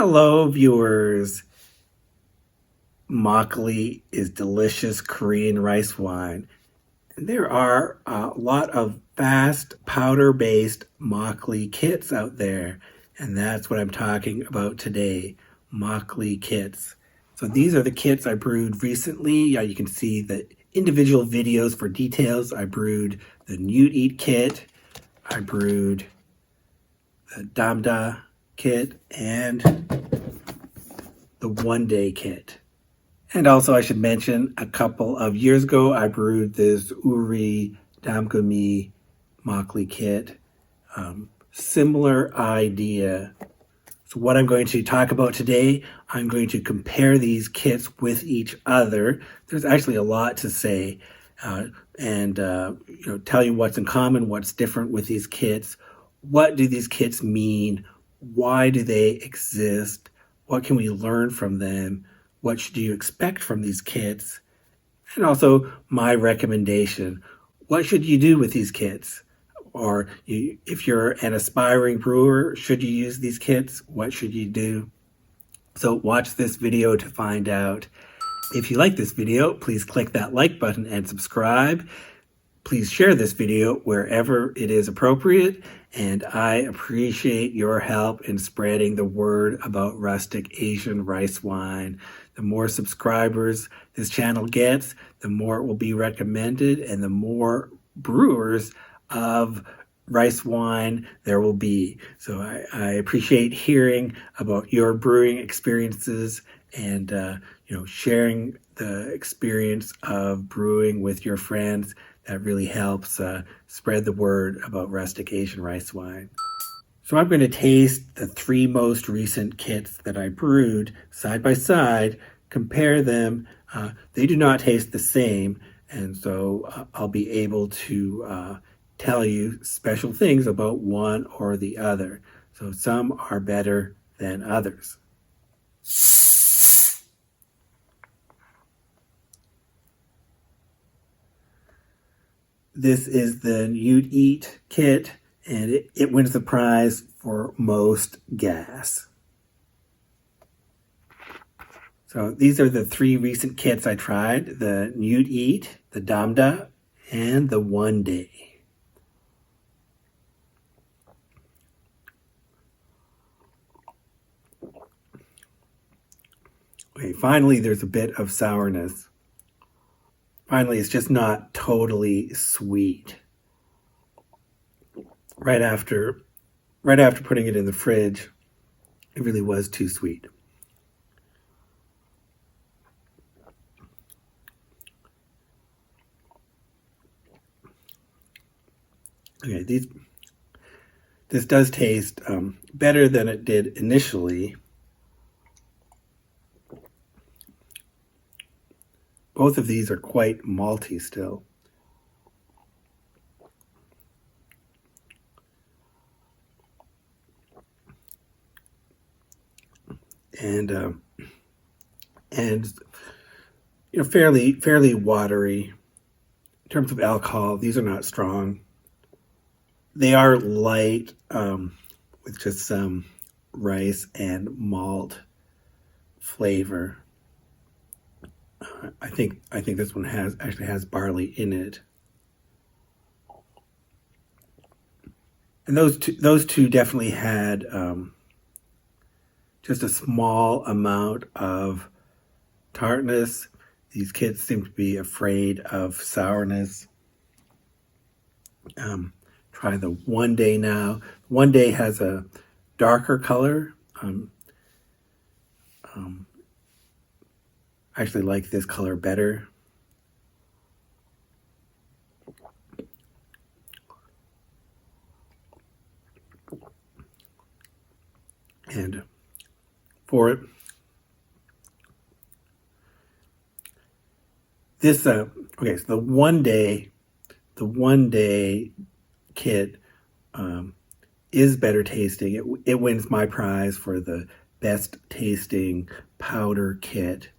Hello, viewers. Makgeolli is delicious Korean rice wine. There are a lot of fast powder-based makgeolli kits out there, and that's what I'm talking about today, makgeolli kits. So these are the kits I brewed recently. You can see the individual videos for details. I brewed the Brewed Eat kit, I brewed the Damda kit, and the One Day kit. And also I should mention, a couple of years ago, I brewed this Uri Damgumi makgeolli kit. Similar idea. So what I'm going to talk about today, I'm going to compare these kits with each other. There's actually a lot to say, and tell you what's in common, what's different with these kits. What do these kits mean? Why do they exist? What can we learn from them? What should you expect from these kits? And also my recommendation. What should you do with these kits? Or if you're an aspiring brewer, should you use these kits? What should you do? So watch this video to find out. If you like this video, please click that like button and subscribe. Please share this video wherever it is appropriate, and I appreciate your help in spreading the word about rustic Asian rice wine. The more subscribers this channel gets, the more it will be recommended, and the more brewers of rice wine there will be. So I appreciate hearing about your brewing experiences and sharing the experience of brewing with your friends. That really helps spread the word about rustic Asian rice wine. So I'm going to taste the three most recent kits that I brewed side by side, compare them. They do not taste the same, and so I'll be able to tell you special things about one or the other. So some are better than others. This is the Brewed Eat kit, and it wins the prize for most gas. So these are the three recent kits I tried: the Brewed Eat, the Damda, and the One Day. Okay, finally there's a bit of sourness. Finally, it's just not totally sweet. Right after putting it in the fridge, it really was too sweet. Okay, this does taste better than it did initially. Both of these are quite malty still. And fairly watery. In terms of alcohol, these are not strong. They are light, with just some rice and malt flavor. I think this one actually has barley in it. And those two definitely had just a small amount of tartness. These kits seem to be afraid of sourness. Try the One Day now. One Day has a darker color. I actually like this color better. And for it, this okay, so the One Day kit is better tasting. It wins my prize for the best tasting powder kit.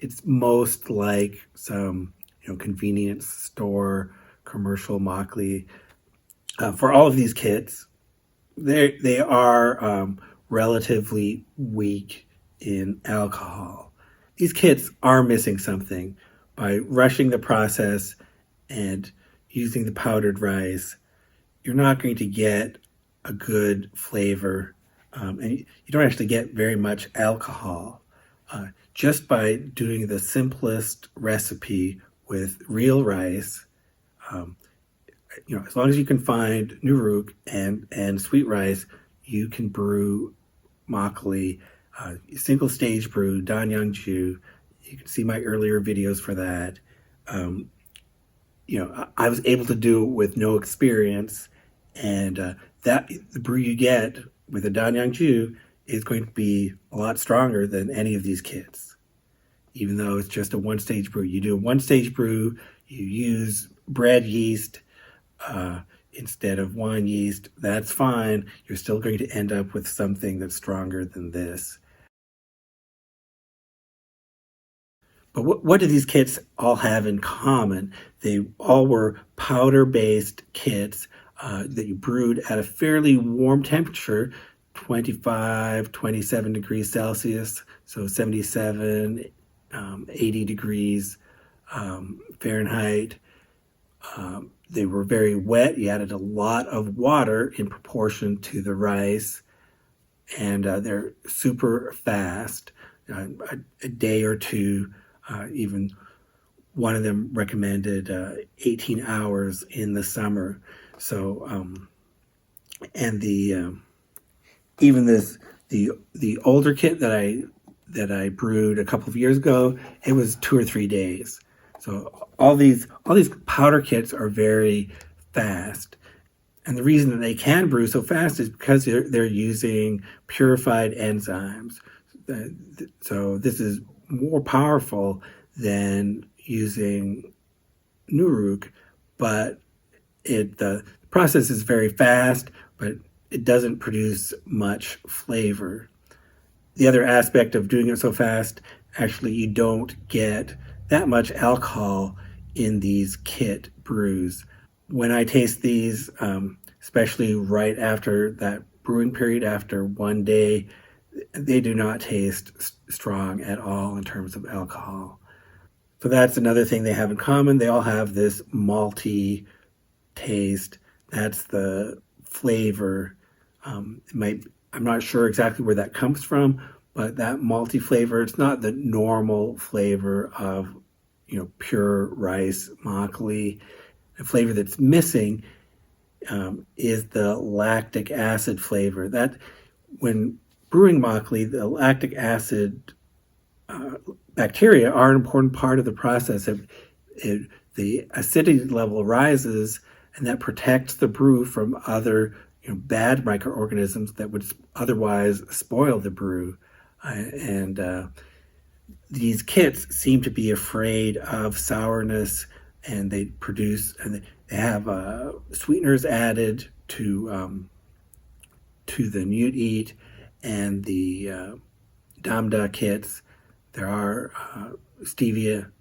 It's most like some convenience store commercial makgeolli. For all of these kits, they are relatively weak in alcohol. These kits are missing something. By rushing the process and using the powdered rice, you're not going to get a good flavor, and you don't actually get very much alcohol. Just by doing the simplest recipe with real rice, um, as long as you can find nuruk and sweet rice, you can brew makgeolli, single stage brew, danyangju. You can see my earlier videos for that. Um, I was able to do it with no experience, and that the brew you get with a danyangju is going to be a lot stronger than any of these kits. Even though it's just a one-stage brew, you do a one-stage brew, you use bread yeast instead of wine yeast. That's fine. You're still going to end up with something that's stronger than this. But what do these kits all have in common? They all were powder-based kits that you brewed at a fairly warm temperature, 25, 27 degrees Celsius, so 77, 80 degrees Fahrenheit. They were very wet. You added a lot of water in proportion to the rice, and they're super fast, a day or two. Even one of them recommended 18 hours in the summer. So, and even the older kit that I brewed a couple of years ago, it was 2 or 3 days. So all these powder kits are very fast. And the reason that they can brew so fast is because they're using purified enzymes. So this is more powerful than using nuruk, but the process is very fast, but it doesn't produce much flavor. The other aspect of doing it so fast, actually, you don't get that much alcohol in these kit brews. When I taste these, especially right after that brewing period, after 1 day, they do not taste strong at all in terms of alcohol. So that's another thing they have in common. They all have this malty taste. That's the flavor. I'm not sure exactly where that comes from, but that malty flavor, it's not the normal flavor of pure rice makgeolli. The flavor that's missing is the lactic acid flavor. That when brewing makgeolli, the lactic acid bacteria are an important part of the process. The acidity level rises, and that protects the brew from other bad microorganisms that would otherwise spoil the brew. And these kits seem to be afraid of sourness, and they have sweeteners added to the Newt and the Damda kits. There are stevia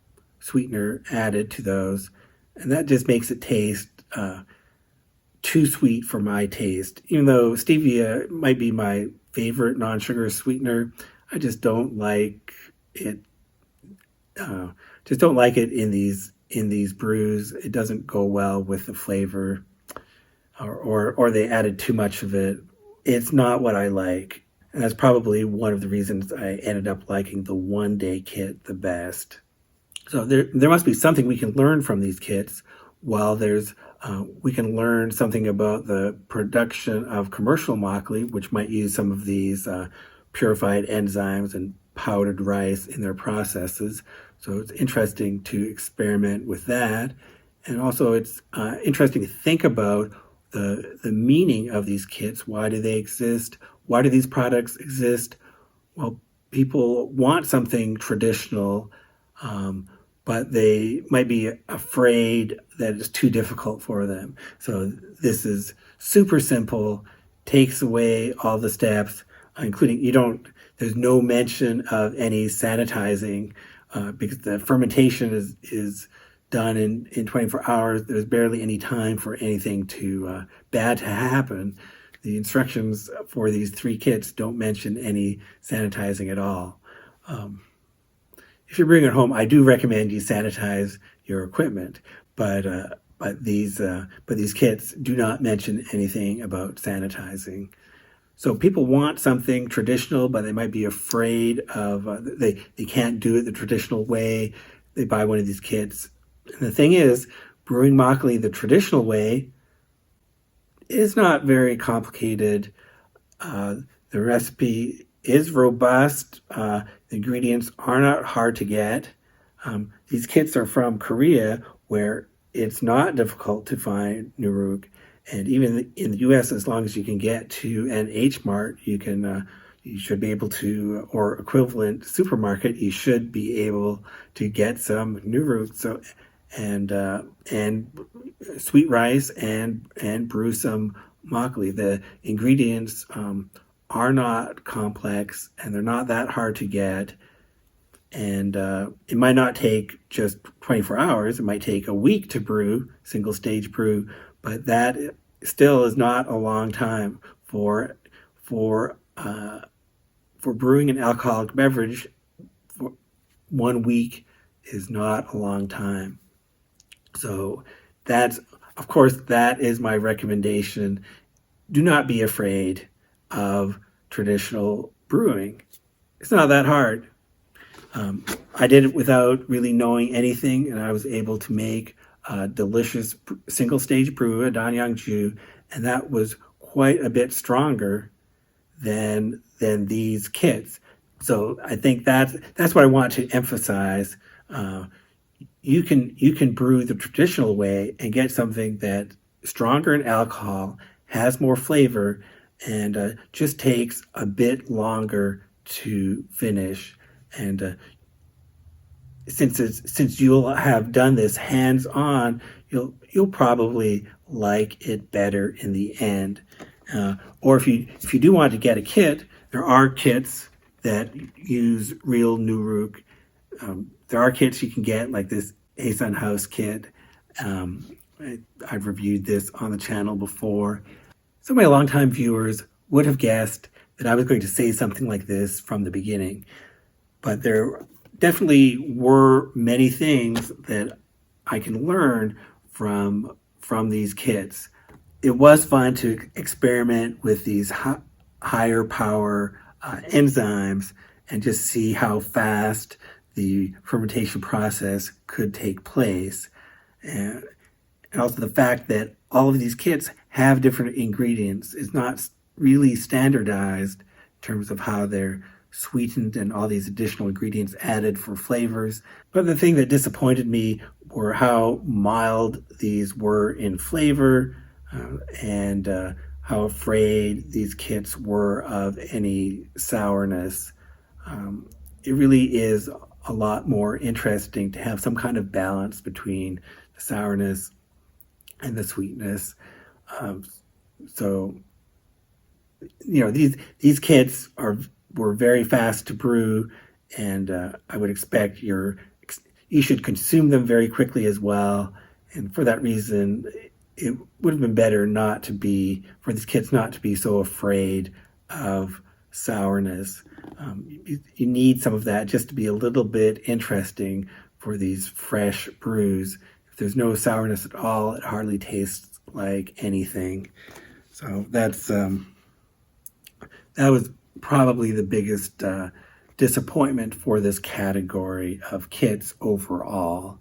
sweetener added to those, and that just makes it taste too sweet for my taste. Even though stevia might be my favorite non-sugar sweetener, I just don't like it. Just don't like it in these brews. It doesn't go well with the flavor, or they added too much of it. It's not what I like. And that's probably one of the reasons I ended up liking the 1 day kit the best. So there must be something we can learn from these kits. While we can learn something about the production of commercial makgeolli, which might use some of these purified enzymes and powdered rice in their processes. So it's interesting to experiment with that. And also it's interesting to think about the meaning of these kits. Why do they exist? Why do these products exist? Well, people want something traditional, but they might be afraid that it's too difficult for them. So this is super simple, takes away all the steps, including there's no mention of any sanitizing because the fermentation is done in 24 hours. There's barely any time for anything bad to happen. the instructions for these 3 kits don't mention any sanitizing at all. If you're bringing it home, I do recommend you sanitize your equipment, but these kits do not mention anything about sanitizing. So people want something traditional, but they might be afraid of they can't do it the traditional way. They buy one of these kits, and the thing is, brewing makgeolli the traditional way is not very complicated. The recipe is robust. The ingredients are not hard to get. These kits are from Korea, where it's not difficult to find nuruk. And even in the U.S., as long as you can get to an H Mart, you should be able to, or equivalent supermarket, you should be able to get some nuruk. So, and sweet rice and brew some makgeolli. The ingredients are not complex, and they're not that hard to get. And it might not take just 24 hours. It might take a week to brew, single stage brew, but that still is not a long time for brewing an alcoholic beverage. For 1 week is not a long time. So of course, that is my recommendation. Do not be afraid of traditional brewing. It's not that hard. I did it without really knowing anything, and I was able to make a delicious single stage brew, a Danyangju, and that was quite a bit stronger than these kits. So I think that's what I want to emphasize. You can brew the traditional way and get something that stronger in alcohol, has more flavor, and just takes a bit longer to finish. And since you'll have done this hands-on, you'll probably like it better in the end. Or if you do want to get a kit, there are kits that use real nuruk. There are kits you can get, like this Asan House kit. I've reviewed this on the channel before. Some of my longtime viewers would have guessed that I was going to say something like this from the beginning. But there definitely were many things that I can learn from these kits. It was fun to experiment with these higher power enzymes and just see how fast the fermentation process could take place. And also the fact that all of these kits have different ingredients. It's not really standardized in terms of how they're sweetened and all these additional ingredients added for flavors. But the thing that disappointed me were how mild these were in flavor, and how afraid these kits were of any sourness. It really is a lot more interesting to have some kind of balance between the sourness and the sweetness. So, these kits were very fast to brew, and I would expect you should consume them very quickly as well. And for that reason, it would have been better for these kits not to be so afraid of sourness. You need some of that just to be a little bit interesting for these fresh brews. If there's no sourness at all, it hardly tastes like anything. So that was probably the biggest disappointment for this category of kits overall.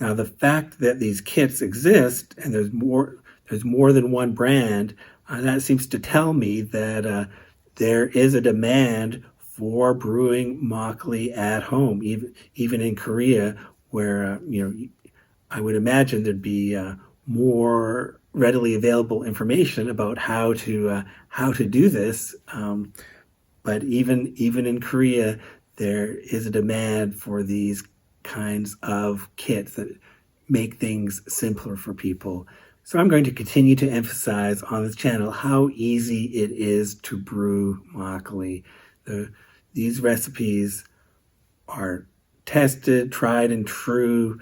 Now, the fact that these kits exist and there's more than one brand, that seems to tell me that there is a demand for brewing makgeolli at home, even in Korea, where I would imagine there'd be more readily available information about how to do this. But even in Korea, there is a demand for these kinds of kits that make things simpler for people. So I'm going to continue to emphasize on this channel how easy it is to brew makgeolli. These recipes are tested, tried and true,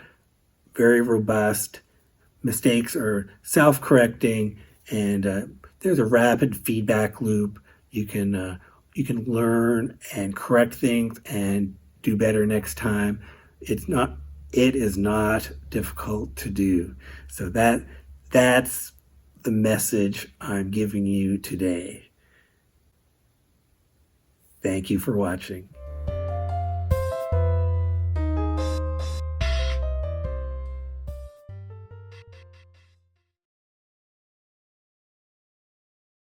very robust. Mistakes are self-correcting, and there's a rapid feedback loop. You can learn and correct things and do better next time. It is not difficult to do. So that's the message I'm giving you today. Thank you for watching.